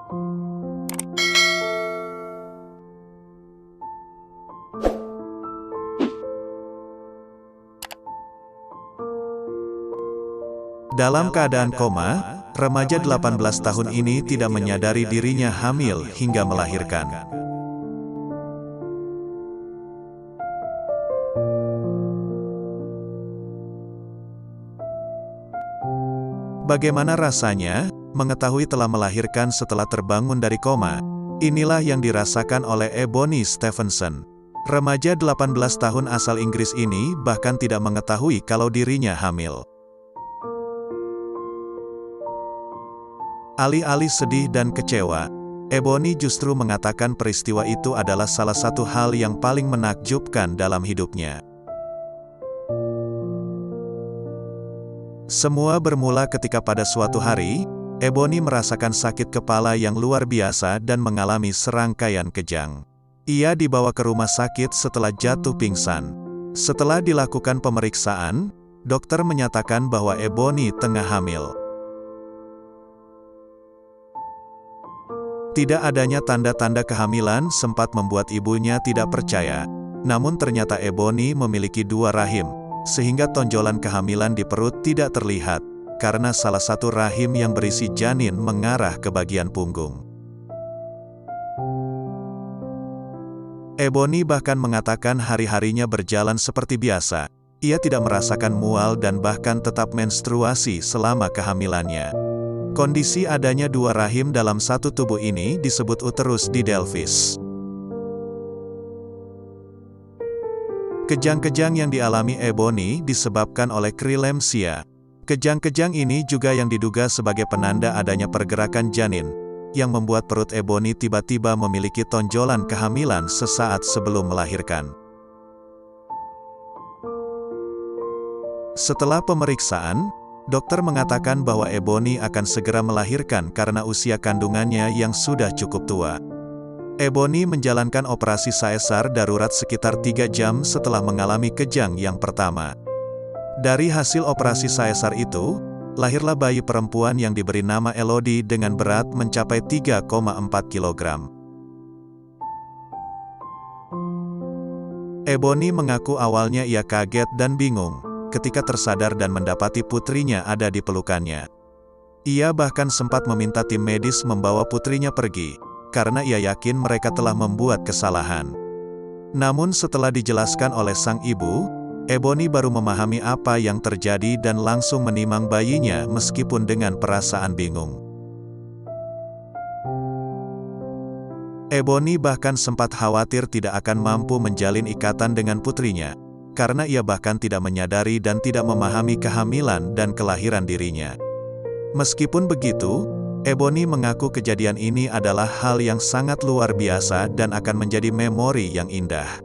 Dalam keadaan koma, remaja 18 tahun ini tidak menyadari dirinya hamil hingga melahirkan. Bagaimana rasanya mengetahui telah melahirkan setelah terbangun dari koma? Inilah yang dirasakan oleh Ebony Stevenson. Remaja 18 tahun asal Inggris ini bahkan tidak mengetahui kalau dirinya hamil. Alih-alih sedih dan kecewa, Ebony justru mengatakan peristiwa itu adalah salah satu hal yang paling menakjubkan dalam hidupnya. Semua bermula ketika pada suatu hari, Ebony merasakan sakit kepala yang luar biasa dan mengalami serangkaian kejang. Ia dibawa ke rumah sakit setelah jatuh pingsan. Setelah dilakukan pemeriksaan, dokter menyatakan bahwa Ebony tengah hamil. Tidak adanya tanda-tanda kehamilan sempat membuat ibunya tidak percaya. Namun ternyata Ebony memiliki 2 rahim, sehingga tonjolan kehamilan di perut tidak terlihat, karena salah satu rahim yang berisi janin mengarah ke bagian punggung. Ebony bahkan mengatakan hari-harinya berjalan seperti biasa. Ia tidak merasakan mual dan bahkan tetap menstruasi selama kehamilannya. Kondisi adanya 2 rahim dalam satu tubuh ini disebut uterus didelphys. Kejang-kejang yang dialami Ebony disebabkan oleh preeclampsia. Kejang-kejang ini juga yang diduga sebagai penanda adanya pergerakan janin, yang membuat perut Ebony tiba-tiba memiliki tonjolan kehamilan sesaat sebelum melahirkan. Setelah pemeriksaan, dokter mengatakan bahwa Ebony akan segera melahirkan karena usia kandungannya yang sudah cukup tua. Ebony menjalankan operasi sesar darurat sekitar 3 jam setelah mengalami kejang yang pertama. Dari hasil operasi sesar itu, lahirlah bayi perempuan yang diberi nama Elodie dengan berat mencapai 3,4 kg. Ebony mengaku awalnya ia kaget dan bingung ketika tersadar dan mendapati putrinya ada di pelukannya. Ia bahkan sempat meminta tim medis membawa putrinya pergi, karena ia yakin mereka telah membuat kesalahan. Namun setelah dijelaskan oleh sang ibu, Ebony baru memahami apa yang terjadi dan langsung menimang bayinya meskipun dengan perasaan bingung. Ebony bahkan sempat khawatir tidak akan mampu menjalin ikatan dengan putrinya, karena ia bahkan tidak menyadari dan tidak memahami kehamilan dan kelahiran dirinya. Meskipun begitu, Ebony mengaku kejadian ini adalah hal yang sangat luar biasa dan akan menjadi memori yang indah.